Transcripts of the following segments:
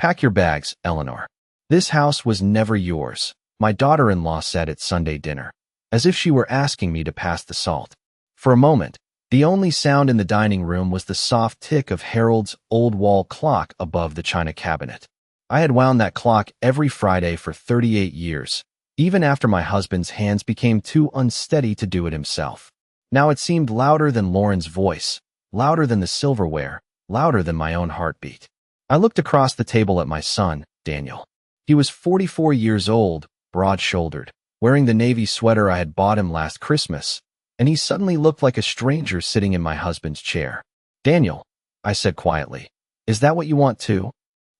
Pack your bags, Eleanor. This house was never yours, my daughter-in-law said at Sunday dinner, as if she were asking me to pass the salt. For a moment, the only sound in the dining room was the soft tick of Harold's old wall clock above the china cabinet. I had wound that clock every Friday for 38 years, even after my husband's hands became too unsteady to do it himself. Now it seemed louder than Lauren's voice, louder than the silverware, louder than my own heartbeat. I looked across the table at my son, Daniel. He was 44 years old, broad-shouldered, wearing the navy sweater I had bought him last Christmas, and he suddenly looked like a stranger sitting in my husband's chair. Daniel, I said quietly, is that what you want too?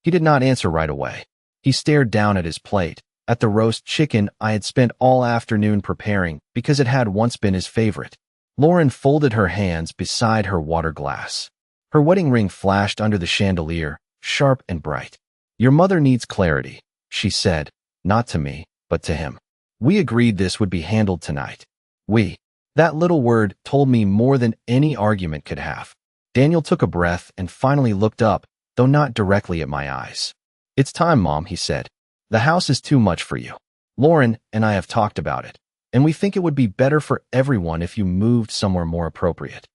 He did not answer right away. He stared down at his plate, at the roast chicken I had spent all afternoon preparing because it had once been his favorite. Lauren folded her hands beside her water glass. Her wedding ring flashed under the chandelier, sharp and bright. Your mother needs clarity, she said, not to me, but to him. We agreed this would be handled tonight. We. That little word told me more than any argument could have. Daniel took a breath and finally looked up, though not directly at my eyes. It's time, Mom, he said. The house is too much for you. Lauren and I have talked about it, and we think it would be better for everyone if you moved somewhere more appropriate.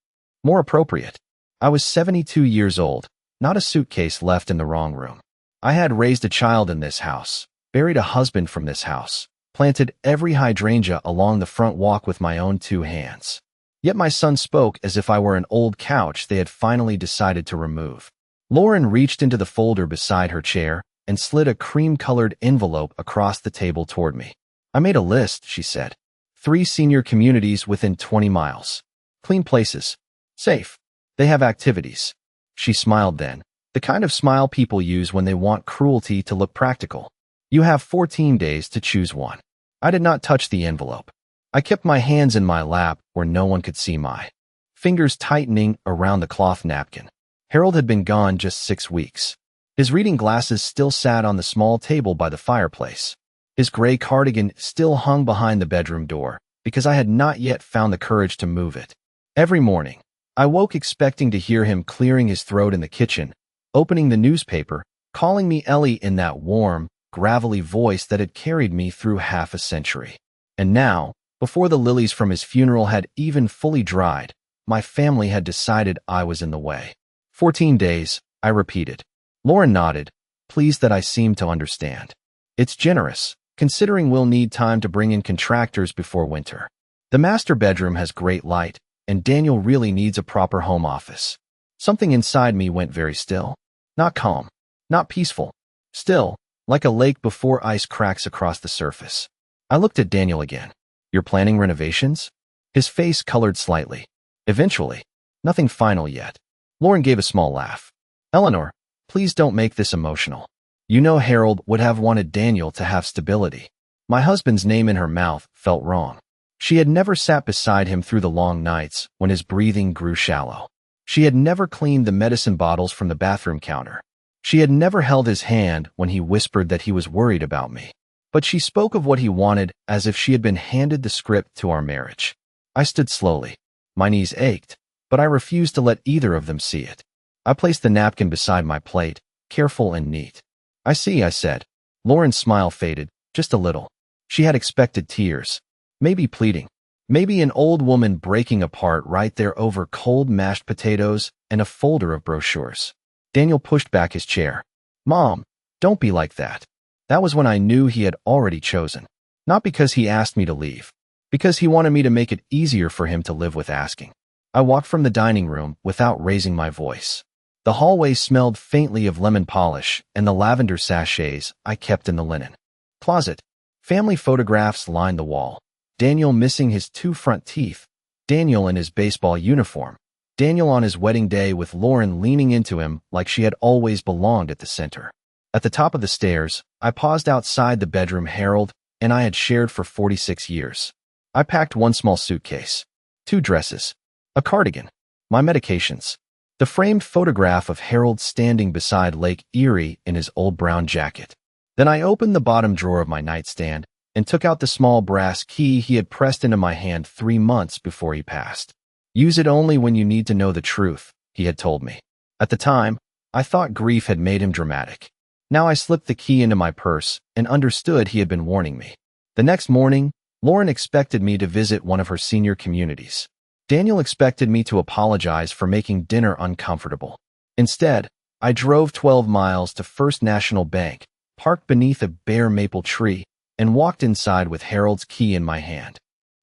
More appropriate. I was 72 years old, not a suitcase left in the wrong room. I had raised a child in this house, buried a husband from this house, planted every hydrangea along the front walk with my own 2 hands. Yet my son spoke as if I were an old couch they had finally decided to remove. Lauren reached into the folder beside her chair and slid a cream-colored envelope across the table toward me. I made a list, she said. 3 senior communities within 20 miles. Clean places. Safe. They have activities. She smiled then, the kind of smile people use when they want cruelty to look practical. You have 14 days to choose one. I did not touch the envelope. I kept my hands in my lap where no one could see my fingers tightening around the cloth napkin. Harold had been gone just 6 weeks. His reading glasses still sat on the small table by the fireplace. His gray cardigan still hung behind the bedroom door because I had not yet found the courage to move it. Every morning, I woke expecting to hear him clearing his throat in the kitchen, opening the newspaper, calling me Ellie in that warm, gravelly voice that had carried me through half a century. And now, before the lilies from his funeral had even fully dried, my family had decided I was in the way. 14 days, I repeated. Lauren nodded, pleased that I seemed to understand. It's generous, considering we'll need time to bring in contractors before winter. The master bedroom has great light, and Daniel really needs a proper home office. Something inside me went very still. Not calm, not peaceful. Still, like a lake before ice cracks across the surface. I looked at Daniel again. You're planning renovations? His face colored slightly. Eventually. Nothing final yet. Lauren gave a small laugh. Eleanor, please don't make this emotional. You know Harold would have wanted Daniel to have stability. My husband's name in her mouth felt wrong. She had never sat beside him through the long nights when his breathing grew shallow. She had never cleaned the medicine bottles from the bathroom counter. She had never held his hand when he whispered that he was worried about me. But she spoke of what he wanted as if she had been handed the script to our marriage. I stood slowly. My knees ached, but I refused to let either of them see it. I placed the napkin beside my plate, careful and neat. I see, I said. Lauren's smile faded, just a little. She had expected tears. Maybe pleading. Maybe an old woman breaking apart right there over cold mashed potatoes and a folder of brochures. Daniel pushed back his chair. Mom, don't be like that. That was when I knew he had already chosen. Not because he asked me to leave. Because he wanted me to make it easier for him to live with asking. I walked from the dining room without raising my voice. The hallway smelled faintly of lemon polish and the lavender sachets I kept in the linen closet. Family photographs lined the wall. Daniel missing his 2 front teeth. Daniel in his baseball uniform. Daniel on his wedding day with Lauren leaning into him like she had always belonged at the center. At the top of the stairs, I paused outside the bedroom Harold and I had shared for 46 years. I packed 1 small suitcase, 2 dresses, a cardigan, my medications, the framed photograph of Harold standing beside Lake Erie in his old brown jacket. Then I opened the bottom drawer of my nightstand and took out the small brass key he had pressed into my hand 3 months before he passed. Use it only when you need to know the truth, he had told me. At the time, I thought grief had made him dramatic. Now I slipped the key into my purse and understood he had been warning me. The next morning, Lauren expected me to visit one of her senior communities. Daniel expected me to apologize for making dinner uncomfortable. Instead, I drove 12 miles to First National Bank, parked beneath a bare maple tree, and walked inside with Harold's key in my hand.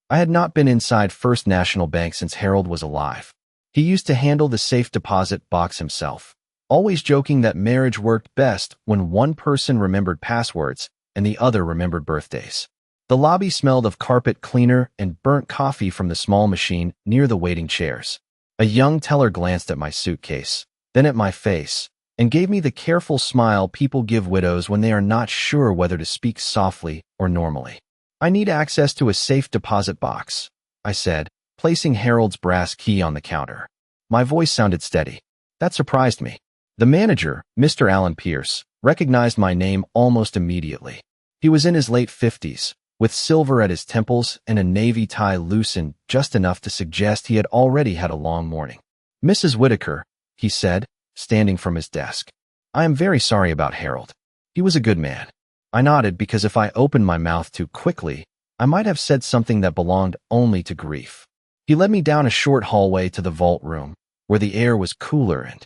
I had not been inside First National Bank since Harold was alive. He used to handle the safe deposit box himself, always joking that marriage worked best when one person remembered passwords and the other remembered birthdays. The lobby smelled of carpet cleaner and burnt coffee from the small machine near the waiting chairs. A young teller glanced at my suitcase, then at my face, and gave me the careful smile people give widows when they are not sure whether to speak softly or normally. "I need access to a safe deposit box," I said, placing Harold's brass key on the counter. My voice sounded steady. That surprised me. The manager, Mr. Alan Pierce, recognized my name almost immediately. He was in his late 50s, with silver at his temples and a navy tie loosened just enough to suggest he had already had a long morning. "Mrs. Whitaker," he said, standing from his desk. "I am very sorry about Harold. He was a good man." I nodded because if I opened my mouth too quickly, I might have said something that belonged only to grief. He led me down a short hallway to the vault room, where the air was cooler and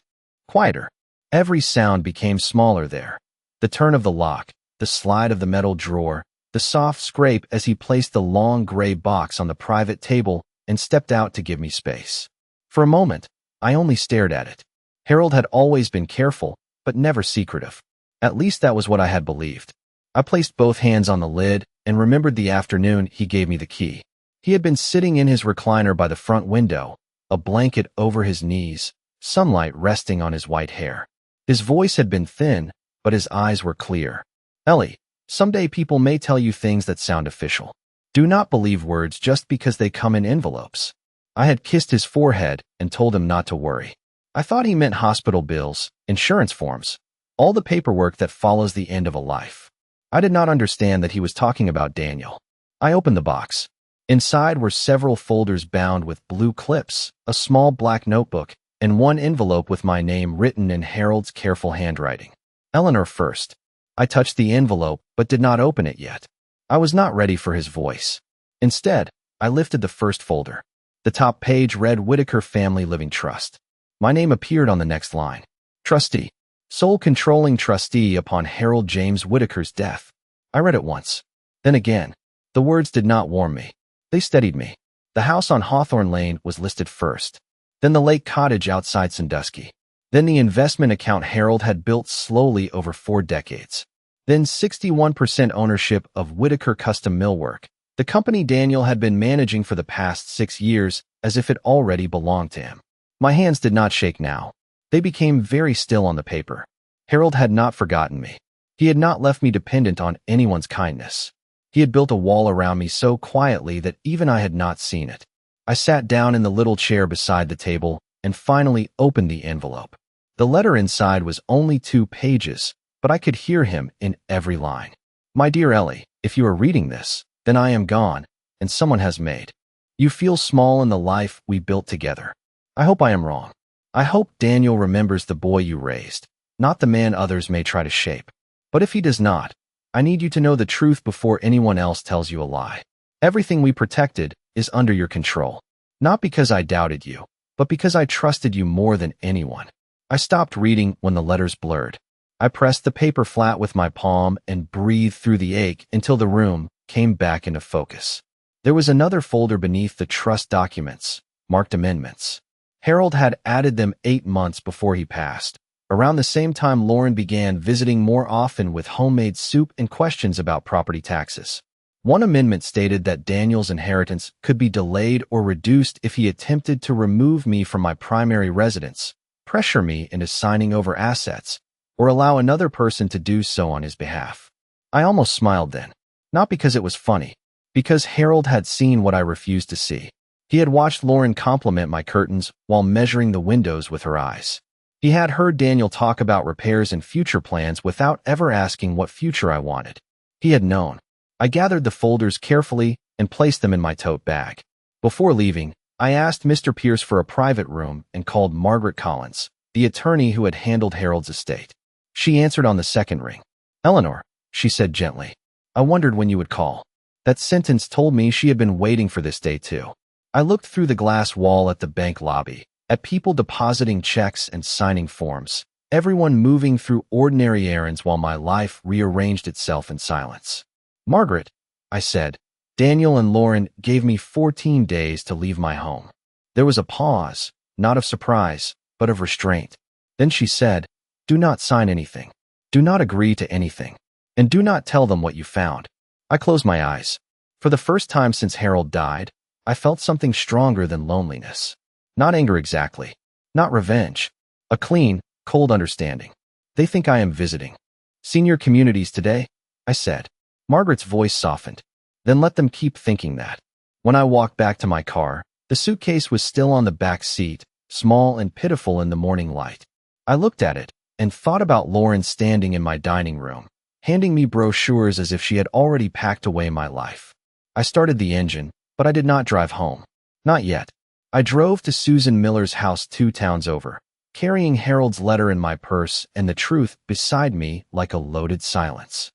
quieter. Every sound became smaller there. The turn of the lock, the slide of the metal drawer, the soft scrape as he placed the long gray box on the private table and stepped out to give me space. For a moment, I only stared at it. Harold had always been careful, but never secretive. At least that was what I had believed. I placed both hands on the lid and remembered the afternoon he gave me the key. He had been sitting in his recliner by the front window, a blanket over his knees, sunlight resting on his white hair. His voice had been thin, but his eyes were clear. "Ellie, someday people may tell you things that sound official. Do not believe words just because they come in envelopes." I had kissed his forehead and told him not to worry. I thought he meant hospital bills, insurance forms, all the paperwork that follows the end of a life. I did not understand that he was talking about Daniel. I opened the box. Inside were several folders bound with blue clips, a small black notebook, and one envelope with my name written in Harold's careful handwriting. "Eleanor first." I touched the envelope but did not open it yet. I was not ready for his voice. Instead, I lifted the first folder. The top page read Whitaker Family Living Trust. My name appeared on the next line. "Trustee. Sole controlling trustee upon Harold James Whitaker's death." I read it once. Then again. The words did not warm me. They steadied me. The house on Hawthorne Lane was listed first. Then the lake cottage outside Sandusky. Then the investment account Harold had built slowly over 4 decades. Then 61% ownership of Whitaker Custom Millwork, the company Daniel had been managing for the past 6 years as if it already belonged to him. My hands did not shake now. They became very still on the paper. Harold had not forgotten me. He had not left me dependent on anyone's kindness. He had built a wall around me so quietly that even I had not seen it. I sat down in the little chair beside the table and finally opened the envelope. The letter inside was only 2 pages, but I could hear him in every line. "My dear Ellie, if you are reading this, then I am gone, and someone has made. You feel small in the life we built together. I hope I am wrong. I hope Daniel remembers the boy you raised, not the man others may try to shape. But if he does not, I need you to know the truth before anyone else tells you a lie. Everything we protected is under your control. Not because I doubted you, but because I trusted you more than anyone." I stopped reading when the letters blurred. I pressed the paper flat with my palm and breathed through the ache until the room came back into focus. There was another folder beneath the trust documents, marked amendments. Harold had added them 8 months before he passed. Around the same time, Lauren began visiting more often with homemade soup and questions about property taxes. One amendment stated that Daniel's inheritance could be delayed or reduced if he attempted to remove me from my primary residence, pressure me into signing over assets, or allow another person to do so on his behalf. I almost smiled then, not because it was funny, because Harold had seen what I refused to see. He had watched Lauren compliment my curtains while measuring the windows with her eyes. He had heard Daniel talk about repairs and future plans without ever asking what future I wanted. He had known. I gathered the folders carefully and placed them in my tote bag. Before leaving, I asked Mr. Pierce for a private room and called Margaret Collins, the attorney who had handled Harold's estate. She answered on the second ring. Eleanor, she said gently. I wondered when you would call. That sentence told me she had been waiting for this day too. I looked through the glass wall at the bank lobby, at people depositing checks and signing forms, everyone moving through ordinary errands while my life rearranged itself in silence. Margaret, I said, Daniel and Lauren gave me 14 days to leave my home. There was a pause, not of surprise, but of restraint. Then she said, do not sign anything. Do not agree to anything. And do not tell them what you found. I closed my eyes. For the first time since Harold died, I felt something stronger than loneliness. Not anger exactly. Not revenge. A clean, cold understanding. They think I am visiting. Senior communities today, I said. Margaret's voice softened. Then let them keep thinking that. When I walked back to my car, the suitcase was still on the back seat, small and pitiful in the morning light. I looked at it and thought about Lauren standing in my dining room, handing me brochures as if she had already packed away my life. I started the engine, but I did not drive home. Not yet. I drove to Susan Miller's house 2 towns over, carrying Harold's letter in my purse and the truth beside me like a loaded silence.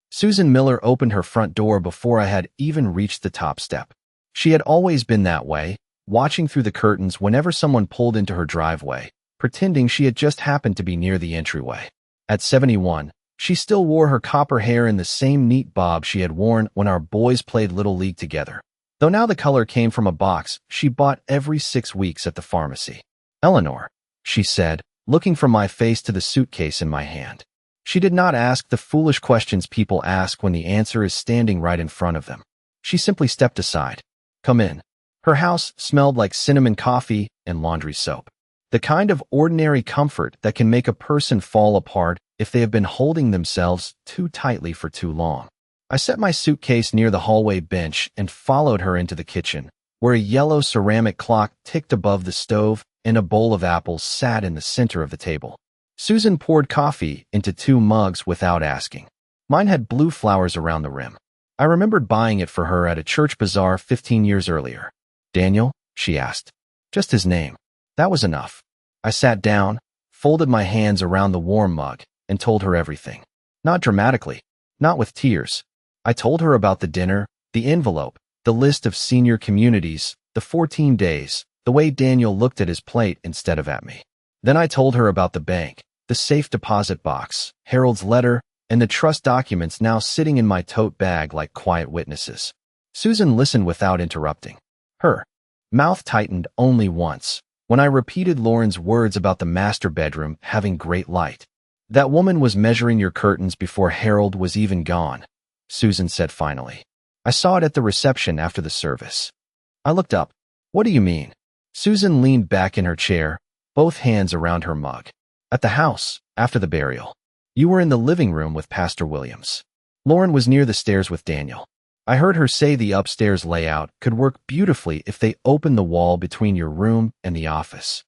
Susan Miller opened her front door before I had even reached the top step. She had always been that way, watching through the curtains whenever someone pulled into her driveway, pretending she had just happened to be near the entryway. At 71, she still wore her copper hair in the same neat bob she had worn when our boys played Little League together. Though now the color came from a box she bought every 6 weeks at the pharmacy. Eleanor, she said, looking from my face to the suitcase in my hand. She did not ask the foolish questions people ask when the answer is standing right in front of them. She simply stepped aside. Come in. Her house smelled like cinnamon coffee and laundry soap. The kind of ordinary comfort that can make a person fall apart if they have been holding themselves too tightly for too long. I set my suitcase near the hallway bench and followed her into the kitchen, where a yellow ceramic clock ticked above the stove and a bowl of apples sat in the center of the table. Susan poured coffee into 2 mugs without asking. Mine had blue flowers around the rim. I remembered buying it for her at a church bazaar 15 years earlier. Daniel? She asked. Just his name. That was enough. I sat down, folded my hands around the warm mug, and told her everything. Not dramatically, not with tears. I told her about the dinner, the envelope, the list of senior communities, the 14 days, the way Daniel looked at his plate instead of at me. Then I told her about the bank, the safe deposit box, Harold's letter, and the trust documents now sitting in my tote bag like quiet witnesses. Susan listened without interrupting. Her mouth tightened only once, when I repeated Lauren's words about the master bedroom having great light. That woman was measuring your curtains before Harold was even gone, Susan said finally. I saw it at the reception after the service. I looked up. What do you mean? Susan leaned back in her chair, both hands around her mug. At the house, after the burial. You were in the living room with Pastor Williams. Lauren was near the stairs with Daniel. I heard her say the upstairs layout could work beautifully if they opened the wall between your room and the office.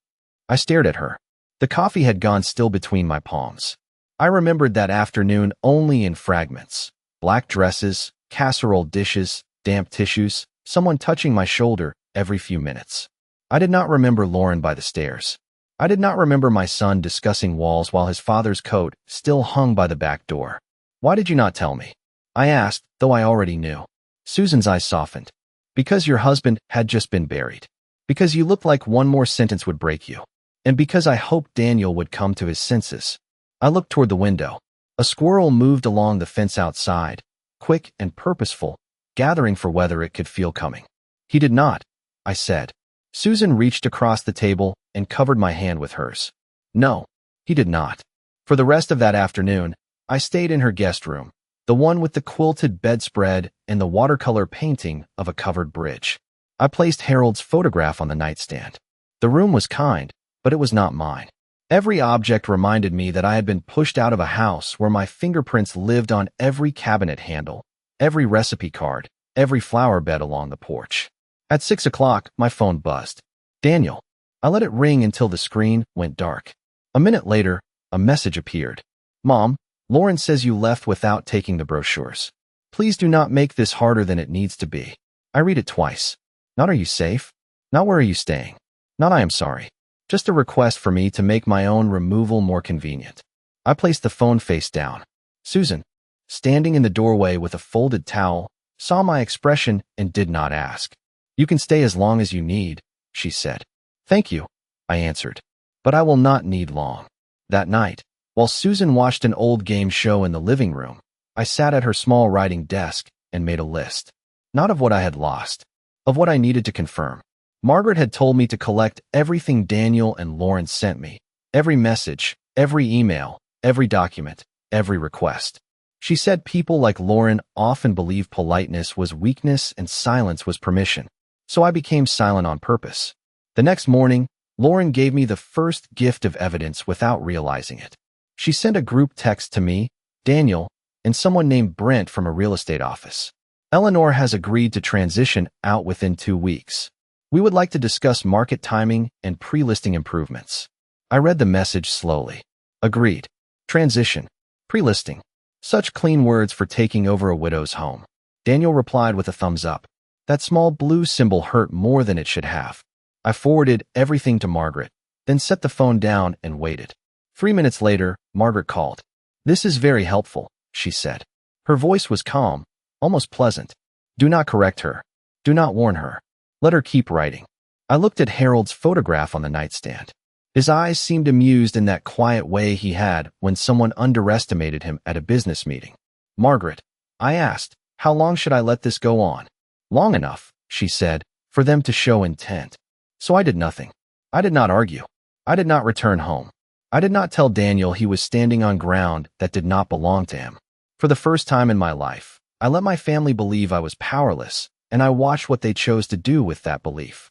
I stared at her. The coffee had gone still between my palms. I remembered that afternoon only in fragments. Black dresses, casserole dishes, damp tissues, someone touching my shoulder every few minutes. I did not remember Lauren by the stairs. I did not remember my son discussing walls while his father's coat still hung by the back door. Why did you not tell me? I asked, though I already knew. Susan's eyes softened. Because your husband had just been buried. Because you looked like one more sentence would break you. And because I hoped Daniel would come to his senses. I looked toward the window. A squirrel moved along the fence outside, quick and purposeful, gathering for whether it could feel coming. He did not, I said. Susan reached across the table and covered my hand with hers. No, he did not. For the rest of that afternoon, I stayed in her guest room, the one with the quilted bedspread and the watercolor painting of a covered bridge. I placed Harold's photograph on the nightstand. The room was kind, but it was not mine. Every object reminded me that I had been pushed out of a house where my fingerprints lived on every cabinet handle, every recipe card, every flower bed along the porch. At 6 o'clock, my phone buzzed. Daniel. I let it ring until the screen went dark. A minute later, a message appeared. Mom, Lauren says you left without taking the brochures. Please do not make this harder than it needs to be. I read it twice. Not are you safe? Not where are you staying? Not I am sorry. Just a request for me to make my own removal more convenient. I placed the phone face down. Susan, standing in the doorway with a folded towel, saw my expression and did not ask. You can stay as long as you need, she said. Thank you, I answered. But I will not need long. That night, while Susan watched an old game show in the living room, I sat at her small writing desk and made a list. Not of what I had lost, of what I needed to confirm. Margaret had told me to collect everything Daniel and Lauren sent me, every message, every email, every document, every request. She said people like Lauren often believe politeness was weakness and silence was permission. So I became silent on purpose. The next morning, Lauren gave me the first gift of evidence without realizing it. She sent a group text to me, Daniel, and someone named Brent from a real estate office. Eleanor has agreed to transition out within 2 weeks. We would like to discuss market timing and pre-listing improvements. I read the message slowly. Agreed. Transition. Pre-listing. Such clean words for taking over a widow's home. Daniel replied with a thumbs up. That small blue symbol hurt more than it should have. I forwarded everything to Margaret, then set the phone down and waited. 3 minutes later, Margaret called. This is very helpful, she said. Her voice was calm, almost pleasant. Do not correct her. Do not warn her. Let her keep writing. I looked at Harold's photograph on the nightstand. His eyes seemed amused in that quiet way he had when someone underestimated him at a business meeting. Margaret, I asked, how long should I let this go on? Long enough, she said, for them to show intent. So I did nothing. I did not argue. I did not return home. I did not tell Daniel he was standing on ground that did not belong to him. For the first time in my life, I let my family believe I was powerless, and I watched what they chose to do with that belief.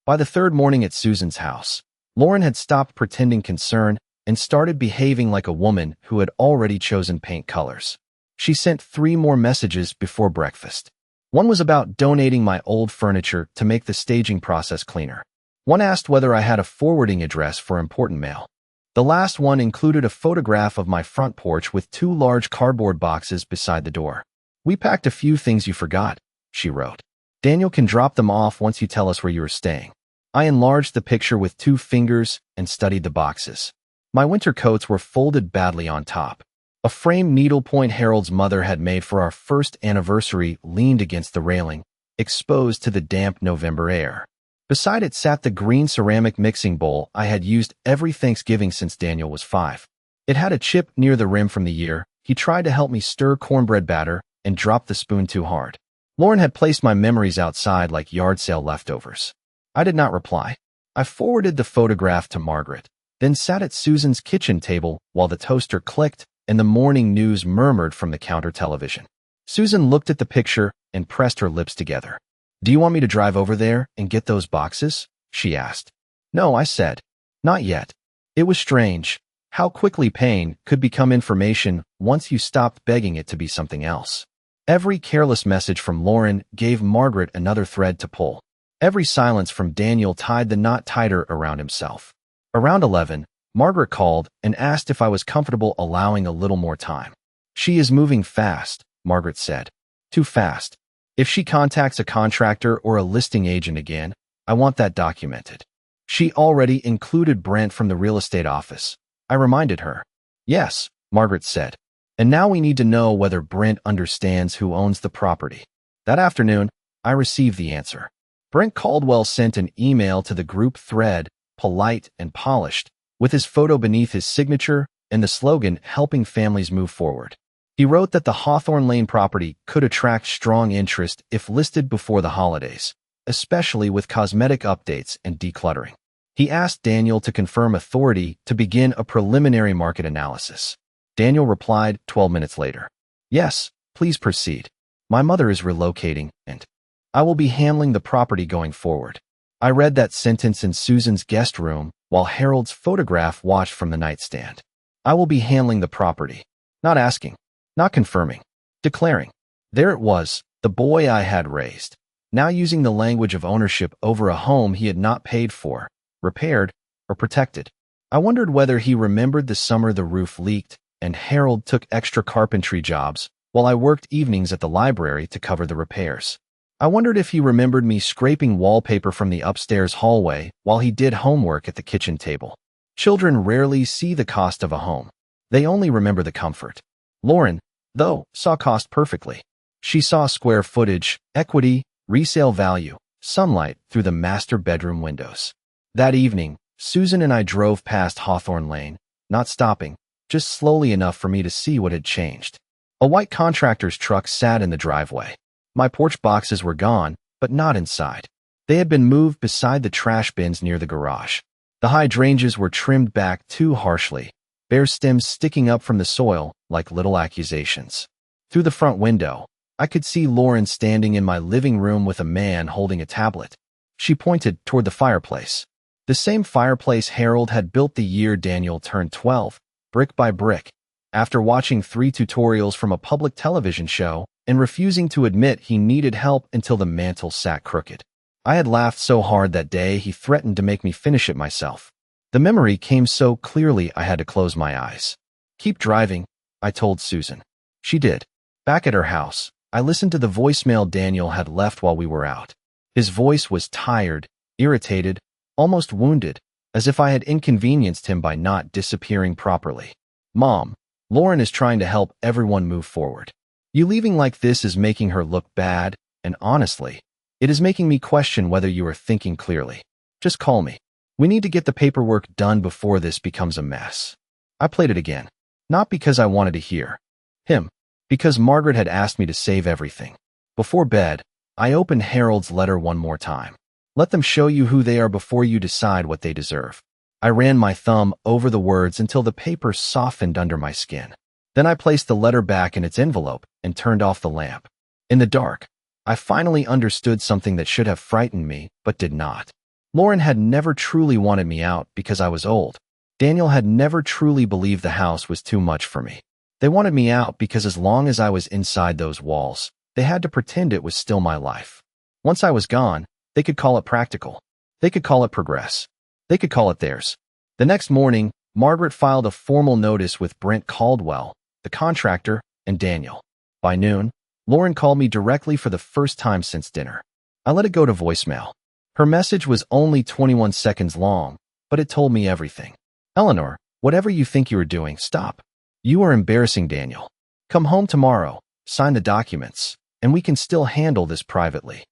By the third morning at Susan's house, Lauren had stopped pretending concern and started behaving like a woman who had already chosen paint colors. She sent 3 more messages before breakfast. One was about donating my old furniture to make the staging process cleaner. One asked whether I had a forwarding address for important mail. The last one included a photograph of my front porch with 2 large cardboard boxes beside the door. We packed a few things you forgot, she wrote. Daniel can drop them off once you tell us where you are staying. I enlarged the picture with 2 fingers and studied the boxes. My winter coats were folded badly on top. A framed needlepoint Harold's mother had made for our first anniversary leaned against the railing, exposed to the damp November air. Beside it sat the green ceramic mixing bowl I had used every Thanksgiving since Daniel was 5. It had a chip near the rim from the year he tried to help me stir cornbread batter and dropped the spoon too hard. Lauren had placed my memories outside like yard sale leftovers. I did not reply. I forwarded the photograph to Margaret, then sat at Susan's kitchen table while the toaster clicked and the morning news murmured from the counter television. Susan looked at the picture and pressed her lips together. Do you want me to drive over there and get those boxes? She asked. No, I said. Not yet. It was strange how quickly pain could become information once you stopped begging it to be something else. Every careless message from Lauren gave Margaret another thread to pull. Every silence from Daniel tied the knot tighter around himself. Around 11, Margaret called and asked if I was comfortable allowing a little more time. She is moving fast, Margaret said. Too fast. If she contacts a contractor or a listing agent again, I want that documented. She already included Brent from the real estate office. I reminded her. Yes, Margaret said. And now we need to know whether Brent understands who owns the property. That afternoon, I received the answer. Brent Caldwell sent an email to the group thread, polite and polished, with his photo beneath his signature and the slogan, helping families move forward. He wrote that the Hawthorne Lane property could attract strong interest if listed before the holidays, especially with cosmetic updates and decluttering. He asked Daniel to confirm authority to begin a preliminary market analysis. Daniel replied 12 minutes later. Yes, please proceed. My mother is relocating, and I will be handling the property going forward. I read that sentence in Susan's guest room while Harold's photograph watched from the nightstand. I will be handling the property. Not asking. Not confirming. Declaring. There it was, the boy I had raised. Now using the language of ownership over a home he had not paid for, repaired, or protected. I wondered whether he remembered the summer the roof leaked and Harold took extra carpentry jobs while I worked evenings at the library to cover the repairs. I wondered if he remembered me scraping wallpaper from the upstairs hallway while he did homework at the kitchen table. Children rarely see the cost of a home. They only remember the comfort. Lauren, though, saw cost perfectly. She saw square footage, equity, resale value, sunlight through the master bedroom windows. That evening, Susan and I drove past Hawthorne Lane, not stopping, just slowly enough for me to see what had changed. A white contractor's truck sat in the driveway. My porch boxes were gone, but not inside. They had been moved beside the trash bins near the garage. The hydrangeas were trimmed back too harshly, bare stems sticking up from the soil like little accusations. Through the front window, I could see Lauren standing in my living room with a man holding a tablet. She pointed toward the fireplace. The same fireplace Harold had built the year Daniel turned 12, brick by brick, after watching 3 tutorials from a public television show and refusing to admit he needed help until the mantel sat crooked. I had laughed so hard that day he threatened to make me finish it myself. The memory came so clearly I had to close my eyes. "Keep driving," I told Susan. She did. Back at her house, I listened to the voicemail Daniel had left while we were out. His voice was tired, irritated, almost wounded, as if I had inconvenienced him by not disappearing properly. "Mom, Lauren is trying to help everyone move forward. You leaving like this is making her look bad, and honestly, it is making me question whether you are thinking clearly. Just call me. We need to get the paperwork done before this becomes a mess." I played it again. Not because I wanted to hear him, because Margaret had asked me to save everything. Before bed, I opened Harold's letter one more time. "Let them show you who they are before you decide what they deserve." I ran my thumb over the words until the paper softened under my skin. Then I placed the letter back in its envelope and turned off the lamp. In the dark, I finally understood something that should have frightened me, but did not. Lauren had never truly wanted me out because I was old. Daniel had never truly believed the house was too much for me. They wanted me out because as long as I was inside those walls, they had to pretend it was still my life. Once I was gone, they could call it practical. They could call it progress. They could call it theirs. The next morning, Margaret filed a formal notice with Brent Caldwell, the contractor, and Daniel. By noon, Lauren called me directly for the first time since dinner. I let it go to voicemail. Her message was only 21 seconds long, but it told me everything. "Eleanor, whatever you think you are doing, stop. You are embarrassing Daniel. Come home tomorrow, sign the documents, and we can still handle this privately."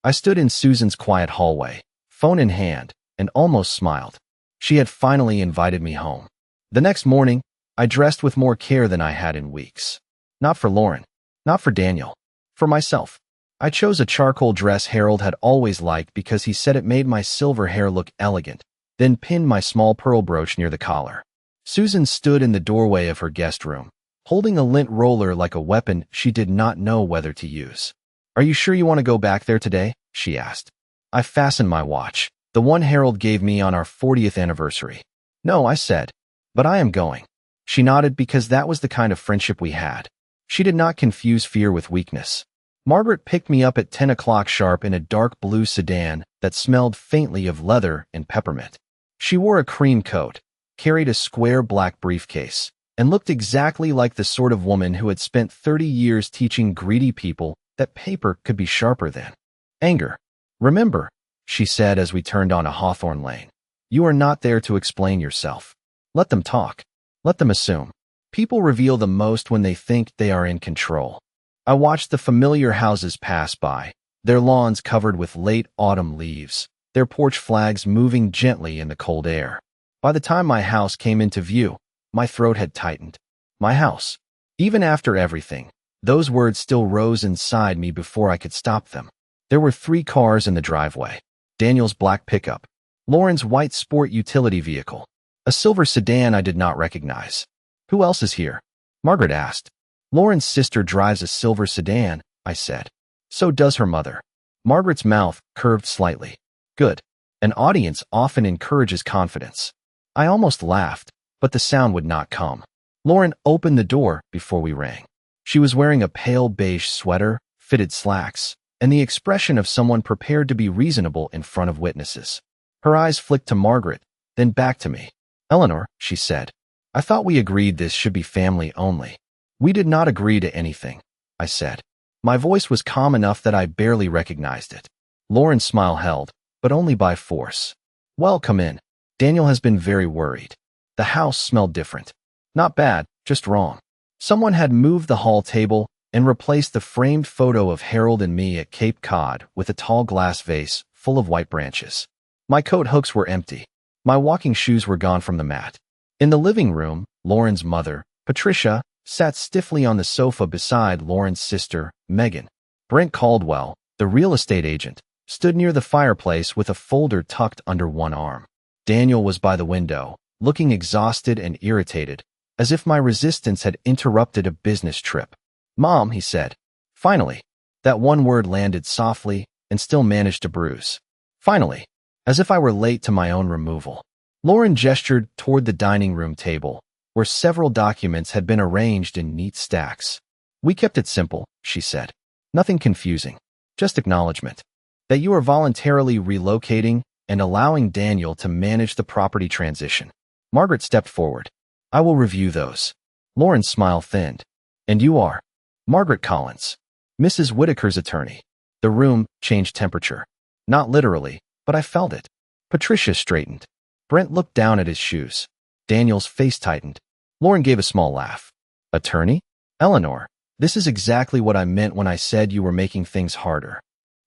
I stood in Susan's quiet hallway, phone in hand, and almost smiled. She had finally invited me home. The next morning, I dressed with more care than I had in weeks. Not for Lauren, not for Daniel, for myself. I chose a charcoal dress Harold had always liked because he said it made my silver hair look elegant, then pinned my small pearl brooch near the collar. Susan stood in the doorway of her guest room, holding a lint roller like a weapon she did not know whether to use. "Are you sure you want to go back there today?" she asked. I fastened my watch, the one Harold gave me on our 40th anniversary. "No," I said, "but I am going." She nodded because that was the kind of friendship we had. She did not confuse fear with weakness. Margaret picked me up at 10 o'clock sharp in a dark blue sedan that smelled faintly of leather and peppermint. She wore a cream coat, carried a square black briefcase, and looked exactly like the sort of woman who had spent 30 years teaching greedy people that paper could be sharper than anger. "Remember," she said as we turned on a Hawthorne Lane, "you are not there to explain yourself. Let them talk. Let them assume. People reveal the most when they think they are in control." I watched the familiar houses pass by, their lawns covered with late autumn leaves, their porch flags moving gently in the cold air. By the time my house came into view, my throat had tightened. My house. Even after everything, those words still rose inside me before I could stop them. There were 3 cars in the driveway. Daniel's black pickup, Lauren's white sport utility vehicle, a silver sedan I did not recognize. "Who else is here?" Margaret asked. "Lauren's sister drives a silver sedan," I said. "So does her mother." Margaret's mouth curved slightly. "Good. An audience often encourages confidence." I almost laughed, but the sound would not come. Lauren opened the door before we rang. She was wearing a pale beige sweater, fitted slacks, and the expression of someone prepared to be reasonable in front of witnesses. Her eyes flicked to Margaret, then back to me. "Eleanor," she said, "I thought we agreed this should be family only." "We did not agree to anything," I said. My voice was calm enough that I barely recognized it. Lauren's smile held, but only by force. "Well, come in. Daniel has been very worried." The house smelled different. Not bad, just wrong. Someone had moved the hall table and replaced the framed photo of Harold and me at Cape Cod with a tall glass vase full of white branches. My coat hooks were empty. My walking shoes were gone from the mat. In the living room, Lauren's mother, Patricia, sat stiffly on the sofa beside Lauren's sister, Megan. Brent Caldwell, the real estate agent, stood near the fireplace with a folder tucked under one arm. Daniel was by the window, looking exhausted and irritated, as if my resistance had interrupted a business trip. "Mom," he said. Finally. That one word landed softly and still managed to bruise. Finally. As if I were late to my own removal. Lauren gestured toward the dining room table, where several documents had been arranged in neat stacks. "We kept it simple," she said. "Nothing confusing. Just acknowledgement that you are voluntarily relocating and allowing Daniel to manage the property transition." Margaret stepped forward. "I will review those." Lauren's smile thinned. "And you are?" "Margaret Collins, Mrs. Whitaker's attorney." The room changed temperature. Not literally, but I felt it. Patricia straightened. Brent looked down at his shoes. Daniel's face tightened. Lauren gave a small laugh. "Attorney? Eleanor, this is exactly what I meant when I said you were making things harder."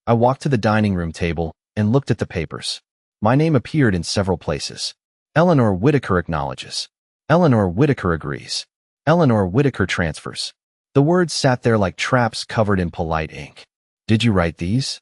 I walked to the dining room table and looked at the papers. My name appeared in several places. Eleanor Whitaker acknowledges. Eleanor Whitaker agrees. Eleanor Whitaker transfers. The words sat there like traps covered in polite ink. "Did you write these?"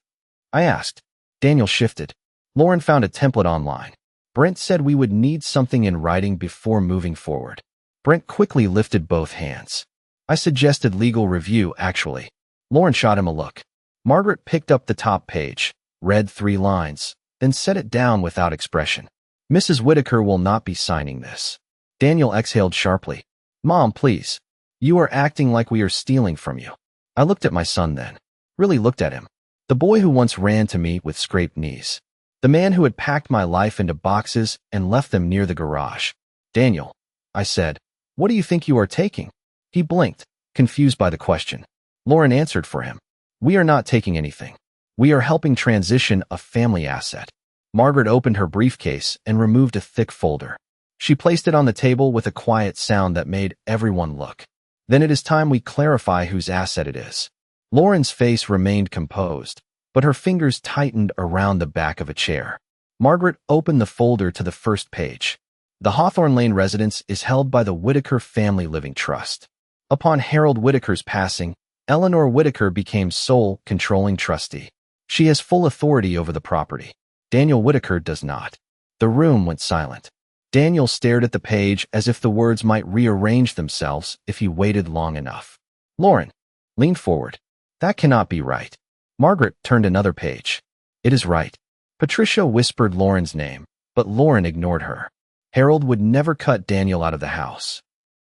I asked. Daniel shifted. Lauren found a template online. Brent said we would need something in writing before moving forward. Brent quickly lifted both hands. "I suggested legal review, actually." Lauren shot him a look. Margaret picked up the top page, read 3 lines, then set it down without expression. "Mrs. Whitaker will not be signing this." Daniel exhaled sharply. "Mom, please. You are acting like we are stealing from you." I looked at my son then. Really looked at him. The boy who once ran to me with scraped knees. The man who had packed my life into boxes and left them near the garage. "Daniel," I said, "what do you think you are taking?" He blinked, confused by the question. Lauren answered for him. "We are not taking anything. We are helping transition a family asset." Margaret opened her briefcase and removed a thick folder. She placed it on the table with a quiet sound that made everyone look. "Then it is time we clarify whose asset it is." Lauren's face remained composed, but her fingers tightened around the back of a chair. Margaret opened the folder to the first page. "The Hawthorne Lane residence is held by the Whitaker Family Living Trust. Upon Harold Whitaker's passing, Eleanor Whitaker became sole controlling trustee. She has full authority over the property. Daniel Whitaker does not." The room went silent. Daniel stared at the page as if the words might rearrange themselves if he waited long enough. Lauren leaned forward. "That cannot be right." Margaret turned another page. "It is right." Patricia whispered Lauren's name, but Lauren ignored her. Harold would never cut Daniel out of the house.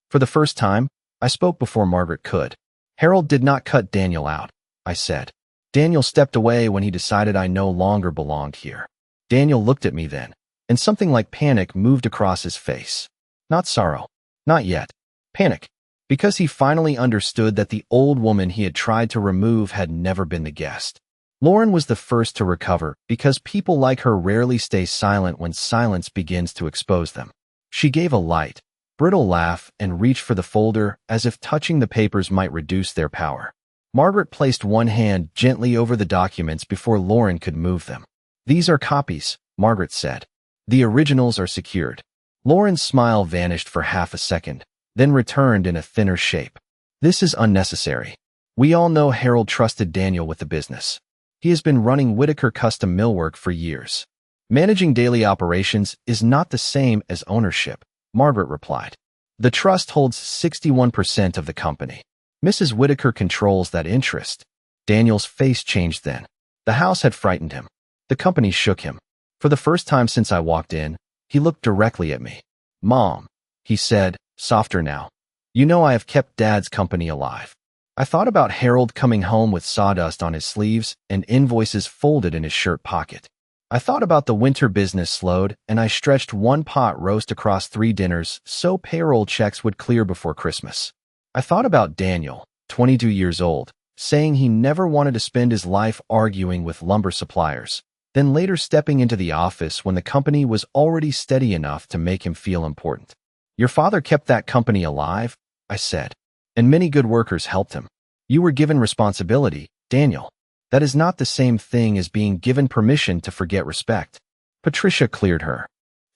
For the first time, I spoke before Margaret could. "Harold did not cut Daniel out," I said. "Daniel stepped away when he decided I no longer belonged here." Daniel looked at me then, and something like panic moved across his face. Not sorrow. Not yet. Panic. Because he finally understood that the old woman he had tried to remove had never been the guest. Lauren was the first to recover because people like her rarely stay silent when silence begins to expose them. She gave a light, brittle laugh and reached for the folder as if touching the papers might reduce their power. Margaret placed one hand gently over the documents before Lauren could move them. "These are copies," Margaret said. "The originals are secured." Lauren's smile vanished for half a second, then returned in a thinner shape. "This is unnecessary. We all know Harold trusted Daniel with the business. He has been running Whitaker Custom Millwork for years. Managing daily operations is not the same as ownership," Margaret replied. "The trust holds 61% of the company. Mrs. Whitaker controls that interest." Daniel's face changed then. The house had frightened him. The company shook him. For the first time since I walked in, he looked directly at me. "Mom," he said, softer now. "You know I have kept Dad's company alive." I thought about Harold coming home with sawdust on his sleeves and invoices folded in his shirt pocket. I thought about the winter business slowed, and I stretched one pot roast across 3 dinners so payroll checks would clear before Christmas. I thought about Daniel, 22 years old, saying he never wanted to spend his life arguing with lumber suppliers, then later stepping into the office when the company was already steady enough to make him feel important. Your father kept that company alive, I said, and many good workers helped him. You were given responsibility, Daniel. That is not the same thing as being given permission to forget respect. Patricia cleared her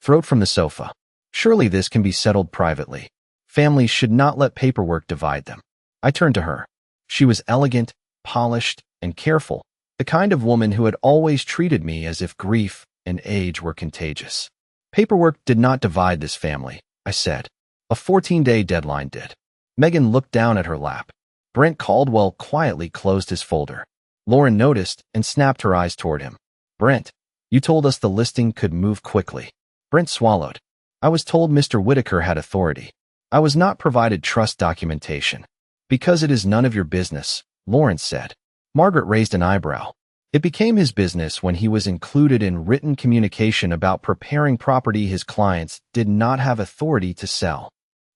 throat from the sofa. Surely this can be settled privately. Families should not let paperwork divide them. I turned to her. She was elegant, polished, and careful, the kind of woman who had always treated me as if grief and age were contagious. Paperwork did not divide this family, I said. A 14-day deadline did. Megan looked down at her lap. Brent Caldwell quietly closed his folder. Lauren noticed and snapped her eyes toward him. Brent, you told us the listing could move quickly. Brent swallowed. I was told Mr. Whitaker had authority. I was not provided trust documentation. Because it is none of your business, Lauren said. Margaret raised an eyebrow. It became his business when he was included in written communication about preparing property his clients did not have authority to sell.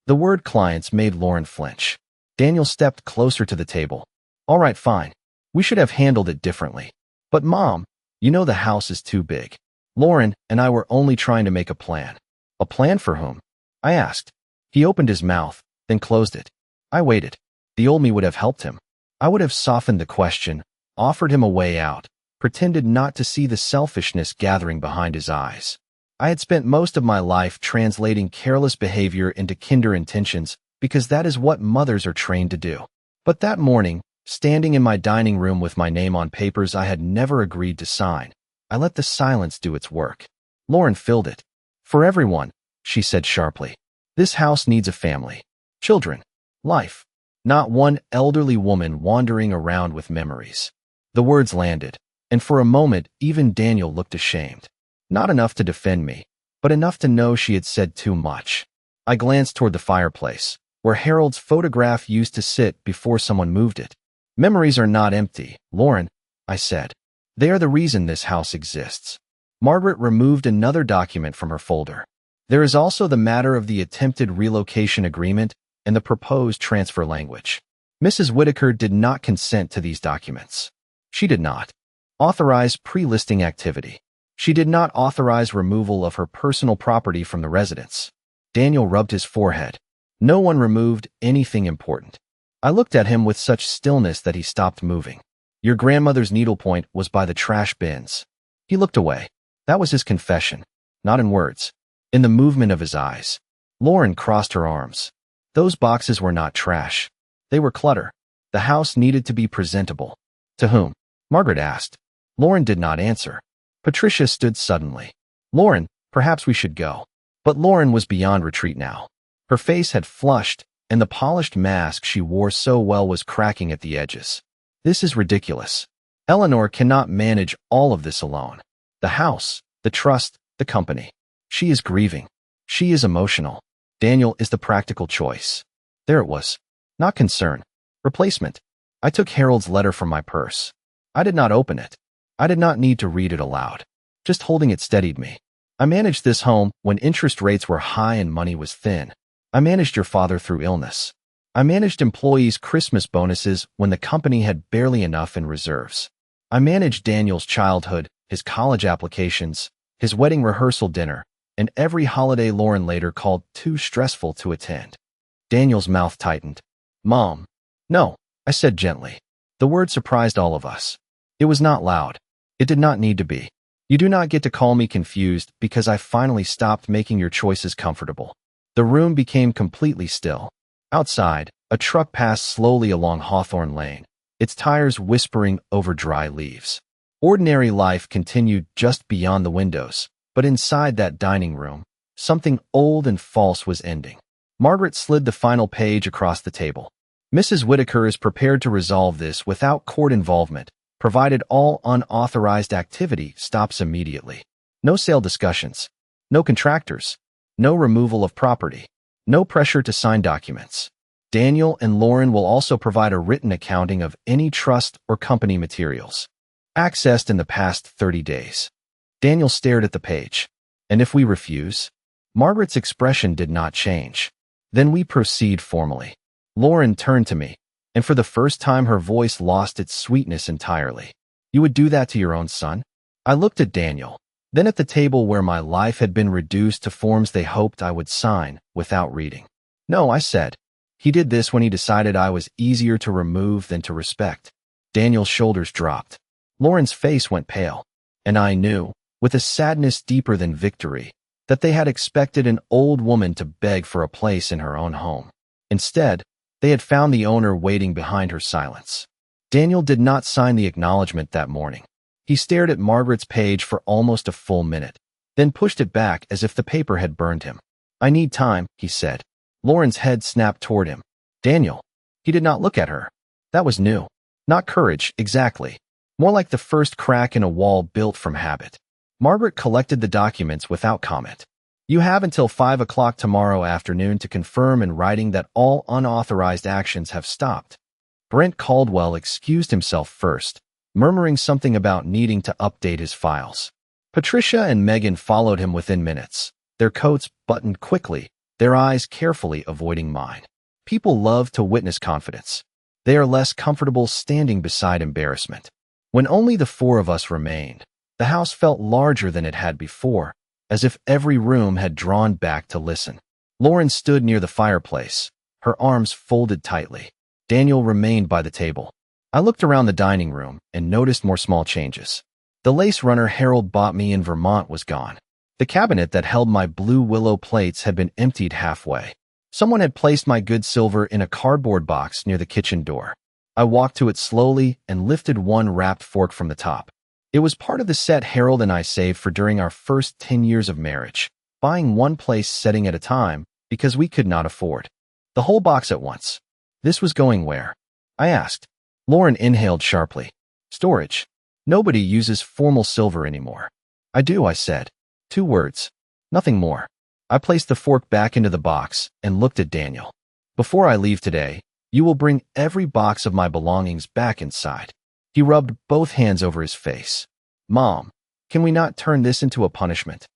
The word clients made Lauren flinch. Daniel stepped closer to the table. All right, fine. We should have handled it differently. But Mom, you know the house is too big. Lauren and I were only trying to make a plan. A plan for whom? I asked. He opened his mouth, then closed it. I waited. The old me would have helped him. I would have softened the question, offered him a way out, pretended not to see the selfishness gathering behind his eyes. I had spent most of my life translating careless behavior into kinder intentions because that is what mothers are trained to do. But that morning, standing in my dining room with my name on papers I had never agreed to sign, I let the silence do its work. Lauren filled it. For everyone, she said sharply. This house needs a family. Children. Life. Not one elderly woman wandering around with memories. The words landed, and for a moment even Daniel looked ashamed. Not enough to defend me, but enough to know she had said too much. I glanced toward the fireplace, where Harold's photograph used to sit before someone moved it. Memories are not empty, Lauren, I said. They are the reason this house exists. Margaret removed another document from her folder. There is also the matter of the attempted relocation agreement and the proposed transfer language. Mrs. Whitaker did not consent to these documents. She did not authorize pre-listing activity. She did not authorize removal of her personal property from the residence. Daniel rubbed his forehead. No one removed anything important. I looked at him with such stillness that he stopped moving. Your grandmother's needlepoint was by the trash bins. He looked away. That was his confession, not in words, in the movement of his eyes. Lauren crossed her arms. Those boxes were not trash. They were clutter. The house needed to be presentable. To whom? Margaret asked. Lauren did not answer. Patricia stood suddenly. Lauren, perhaps we should go. But Lauren was beyond retreat now. Her face had flushed, and the polished mask she wore so well was cracking at the edges. This is ridiculous. Eleanor cannot manage all of this alone. The house, the trust, the company. She is grieving. She is emotional. Daniel is the practical choice. There it was. Not concern. Replacement. I took Harold's letter from my purse. I did not open it. I did not need to read it aloud. Just holding it steadied me. I managed this home when interest rates were high and money was thin. I managed your father through illness. I managed employees' Christmas bonuses when the company had barely enough in reserves. I managed Daniel's childhood, his college applications, his wedding rehearsal dinner, and every holiday Lauren later called too stressful to attend. Daniel's mouth tightened. Mom. No, I said gently. The word surprised all of us. It was not loud. It did not need to be. You do not get to call me confused because I finally stopped making your choices comfortable. The room became completely still. Outside, a truck passed slowly along Hawthorne Lane, its tires whispering over dry leaves. Ordinary life continued just beyond the windows, but inside that dining room, something old and false was ending. Margaret slid the final page across the table. Mrs. Whitaker is prepared to resolve this without court involvement, provided all unauthorized activity stops immediately. No sale discussions. No contractors. No removal of property. No pressure to sign documents. Daniel and Lauren will also provide a written accounting of any trust or company materials accessed in the past 30 days. Daniel stared at the page. And if we refuse? Margaret's expression did not change. Then we proceed formally. Lauren turned to me, and for the first time her voice lost its sweetness entirely. You would do that to your own son? I looked at Daniel. Then at the table where my life had been reduced to forms they hoped I would sign without reading. No, I said. He did this when he decided I was easier to remove than to respect. Daniel's shoulders dropped. Lauren's face went pale. And I knew, with a sadness deeper than victory, that they had expected an old woman to beg for a place in her own home. Instead, they had found the owner waiting behind her silence. Daniel did not sign the acknowledgement that morning. He stared at Margaret's page for almost a full minute, then pushed it back as if the paper had burned him. I need time, he said. Lauren's head snapped toward him. Daniel. He did not look at her. That was new. Not courage, exactly. More like the first crack in a wall built from habit. Margaret collected the documents without comment. You have until 5 o'clock tomorrow afternoon to confirm in writing that all unauthorized actions have stopped. Brent Caldwell excused himself first, murmuring something about needing to update his files. Patricia and Megan followed him within minutes, their coats buttoned quickly, their eyes carefully avoiding mine. People love to witness confidence. They are less comfortable standing beside embarrassment. When only the four of us remained, the house felt larger than it had before, as if every room had drawn back to listen. Lauren stood near the fireplace, her arms folded tightly. Daniel remained by the table. I looked around the dining room and noticed more small changes. The lace runner Harold bought me in Vermont was gone. The cabinet that held my blue willow plates had been emptied halfway. Someone had placed my good silver in a cardboard box near the kitchen door. I walked to it slowly and lifted one wrapped fork from the top. It was part of the set Harold and I saved for during our first 10 years of marriage, buying one place setting at a time because we could not afford the whole box at once. This was going where? I asked. Lauren inhaled sharply. Storage. Nobody uses formal silver anymore. I do, I said. 2 words. Nothing more. I placed the fork back into the box and looked at Daniel. Before I leave today, you will bring every box of my belongings back inside. He rubbed both hands over his face. Mom, can we not turn this into a punishment?